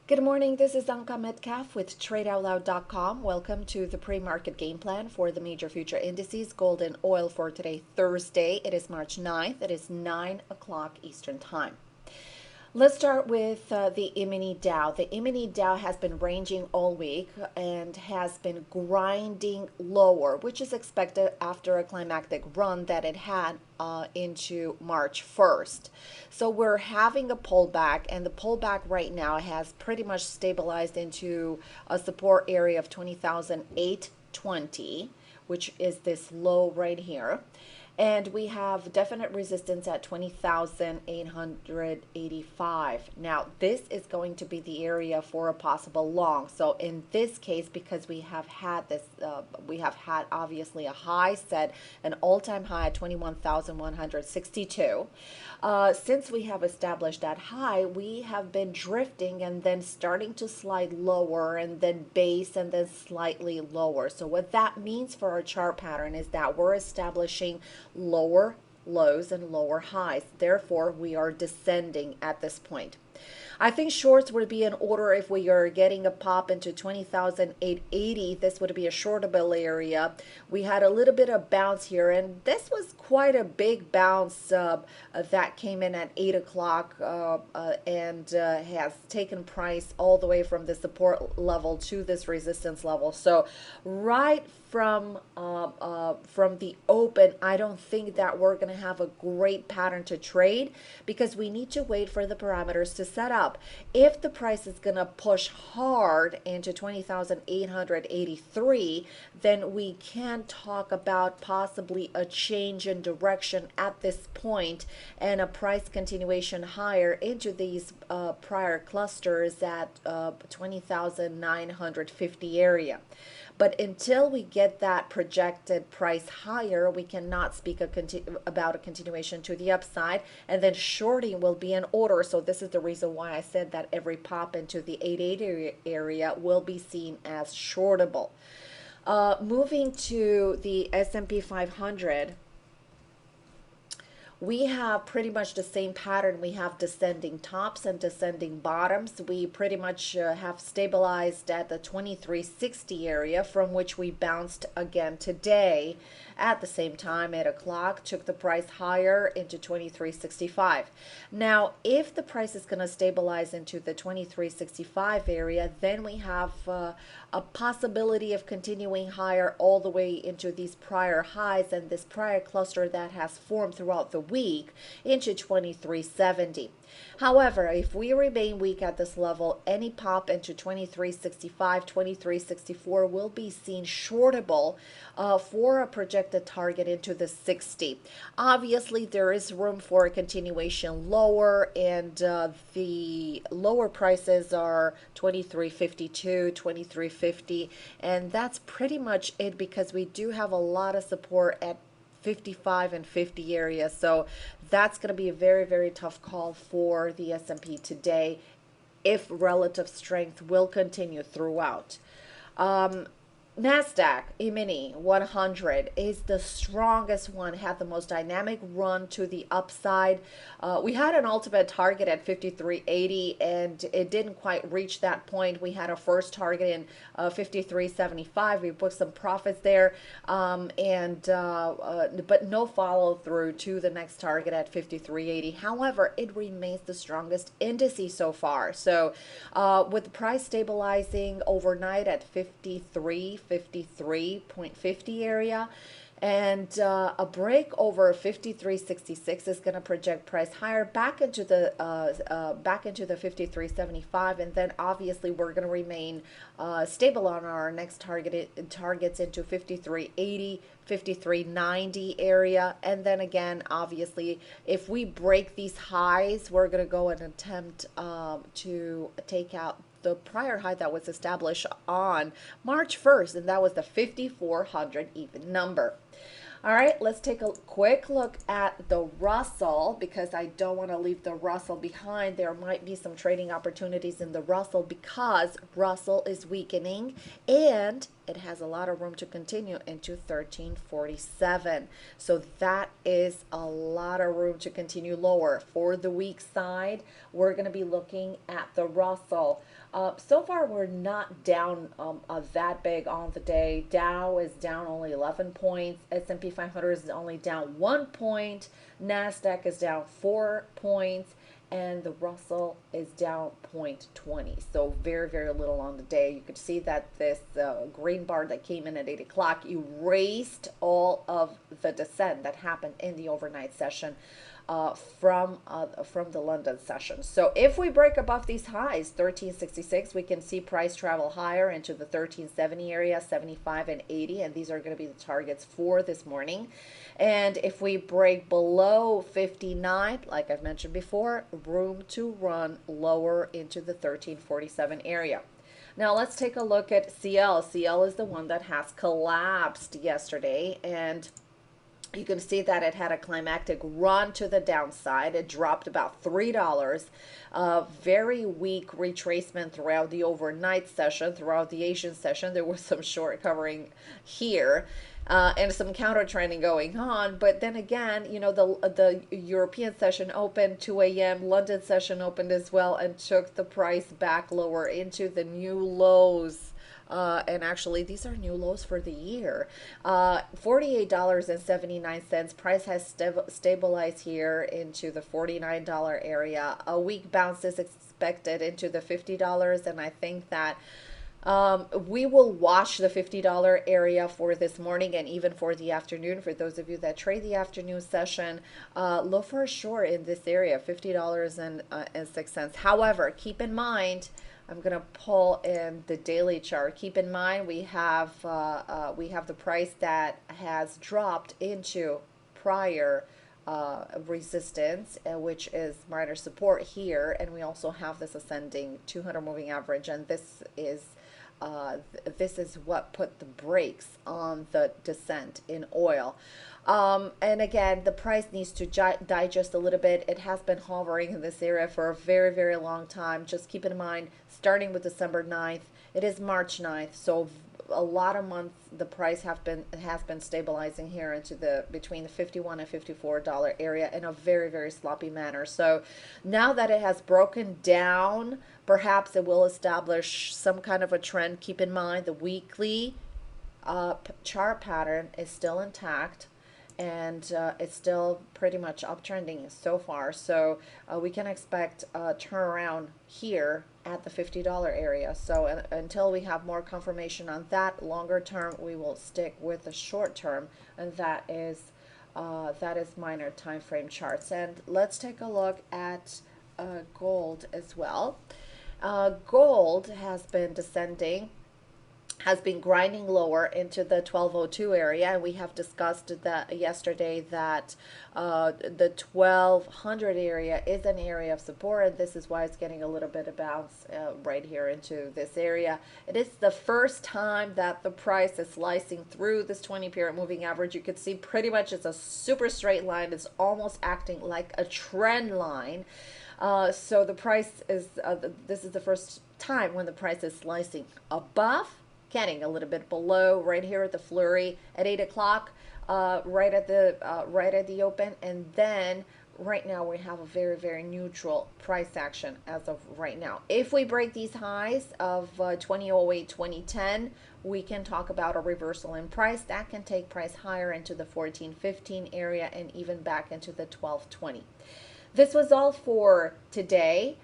Good morning, this is Anka Metcalf with TradeOutloud.com. Welcome to the pre-market game plan for the major future indices, gold and oil for today, Thursday. It is March 9th. It is 9 o'clock Eastern Time. Let's start with the E-mini Dow. The E-mini Dow has been ranging all week and has been grinding lower, which is expected after a climactic run that it had into March 1st. So we're having a pullback, and the pullback right now has pretty much stabilized into a support area of 20,820, which is this low right here. And we have definite resistance at 20,885. Now, this is going to be the area for a possible long. So in this case, because we have had this, we have had obviously a high set, an all-time high at 21,162. Since we have established that high, we have been drifting and then starting to slide lower and then base and then slightly lower. So what that means for our chart pattern is that we're establishing lower lows and lower highs. Therefore, we are descending at this point. I think shorts would be in order if we are getting a pop into 20,880. This would be a shortable area. We had a little bit of bounce here, and this was quite a big bounce that came in at 8 o'clock and has taken price all the way from the support level to this resistance level. So right from the open, I don't think that we're going to have a great pattern to trade because we need to wait for the parameters to set up. If the price is going to push hard into 20,883, then we can talk about possibly a change in direction at this point and a price continuation higher into these prior clusters at 20,950 area. But until we get that projected price higher, we cannot speak about a continuation to the upside, and then shorting will be in order. So this is the reason why I said that every pop into the 880 area will be seen as shortable. Moving to the S&P 500, we have pretty much the same pattern. We have descending tops and descending bottoms. We pretty much have stabilized at the 2360 area, from which we bounced again today at the same time, 8 o'clock, took the price higher into 2365. Now, if the price is going to stabilize into the 2365 area, then we have a possibility of continuing higher all the way into these prior highs and this prior cluster that has formed throughout the week into 2370. However, if we remain weak at this level, any pop into 2365, 2364 will be seen shortable for a projected target into the 60. Obviously, there is room for a continuation lower, and the lower prices are 2352, 2350, and that's pretty much it because we do have a lot of support at 55 and 50 area. So that's going to be a very, very tough call for the S&P today if relative strength will continue throughout. Nasdaq E-mini 100 is the strongest one, had the most dynamic run to the upside. We had an ultimate target at 53.80 and it didn't quite reach that point. We had a first target in 53.75. We booked some profits there, but no follow through to the next target at 53.80. However, it remains the strongest indice so far. So with the price stabilizing overnight at 53.50 area, and a break over 53.66 is going to project price higher back into the 53.75, and then obviously we're going to remain stable on our next targets into 53.80, 53.90 area, and then again, obviously, if we break these highs, we're going to go and attempt to take out the prior high that was established on March 1st, and that was the 5,400 even number. All right, let's take a quick look at the Russell because I don't want to leave the Russell behind. There might be some trading opportunities in the Russell because Russell is weakening and it has a lot of room to continue into 1347. So that is a lot of room to continue lower. For the weak side, we're going to be looking at the Russell. So far, we're not down that big on the day. Dow is down only 11 points. S&P 500 is only down 1 point. Nasdaq is down 4 points. And the Russell is down 0.20. So very, very little on the day. You could see that this green bar that came in at 8 o'clock erased all of the descent that happened in the overnight session from the London session. So if we break above these highs, 1366, we can see price travel higher into the 1370 area, 75 and 80, and these are going to be the targets for this morning. And if we break below 59, like I've mentioned before, room to run lower into the 1347 area. Now let's take a look at CL. CL is the one that has collapsed yesterday, and you can see that it had a climactic run to the downside. It dropped about $3. Very weak retracement throughout the overnight session, throughout the Asian session. There was some short covering here. And some counter trending going on, but then again, you know, the European session opened 2 a.m. London session opened as well and took the price back lower into the new lows. And actually, these are new lows for the year. $48.79. Price has stabilized here into the $49 area. A weak bounce is expected into the $50, and I think that we will watch the $50 area for this morning and even for the afternoon. For those of you that trade the afternoon session, look for a short in this area, $50.06. However, keep in mind, I'm going to pull in the daily chart. Keep in mind we have the price that has dropped into prior resistance, which is minor support here, and we also have this ascending 200 moving average, and this is what put the brakes on the descent in oil. And again, the price needs to digest a little bit. It has been hovering in this area for a very, very long time. Just keep in mind, starting with December 9th, it is March 9th, so a lot of months the price has been stabilizing here into the between the $51 and $54 area in a very, very sloppy manner. So now that it has broken down, perhaps it will establish some kind of a trend. Keep in mind the weekly chart pattern is still intact, and it's still pretty much uptrending so far. So we can expect a turnaround here at the $50 area. So until we have more confirmation on that longer term, we will stick with the short term, and that is minor time frame charts. And let's take a look at gold as well. Gold has been descending, has been grinding lower into the 1202 area, and we have discussed that yesterday that the 1200 area is an area of support, and this is why it's getting a little bit of bounce right here into this area. It is the first time that the price is slicing through this 20-period moving average. You can see pretty much it's a super straight line. It's almost acting like a trend line. So the price is, this is the first time when the price is slicing above, getting a little bit below right here at the flurry at 8 o'clock, right at the open, and then right now we have a very, very neutral price action as of right now. If we break these highs of 2008, 2010, we can talk about a reversal in price that can take price higher into the 1415 area and even back into the 1220. This was all for today.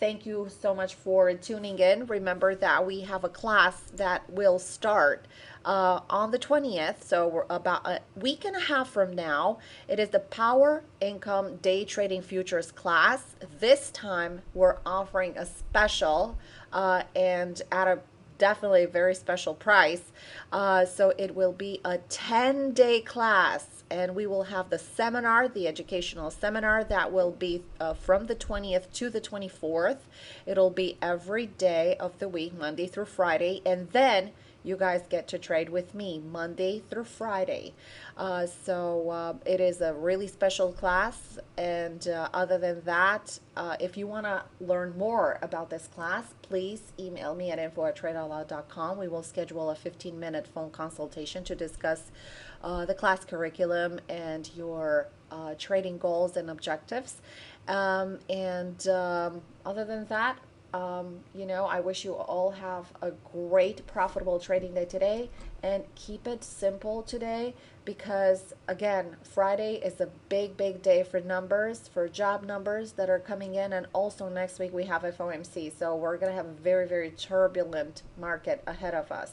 Thank you so much for tuning in. Remember that we have a class that will start on the 20th, so we're about a week and a half from now. It is the Power Income Day Trading Futures class. This time we're offering a special and at a definitely very special price. So it will be a 10-day class, and we will have the seminar, the educational seminar that will be from the 20th to the 24th. It'll be every day of the week, Monday through Friday, and then you guys get to trade with me Monday through Friday. So it is a really special class. And other than that, if you want to learn more about this class, please email me at info@tradeoutloud.com. We will schedule a 15-minute phone consultation to discuss the class curriculum and your trading goals and objectives. Other than that, I wish you all have a great profitable trading day today, and keep it simple today because, again, Friday is a big, big day for numbers, for job numbers that are coming in, and also next week we have FOMC. So we're going to have a very, very turbulent market ahead of us.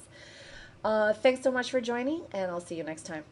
Thanks so much for joining, and I'll see you next time.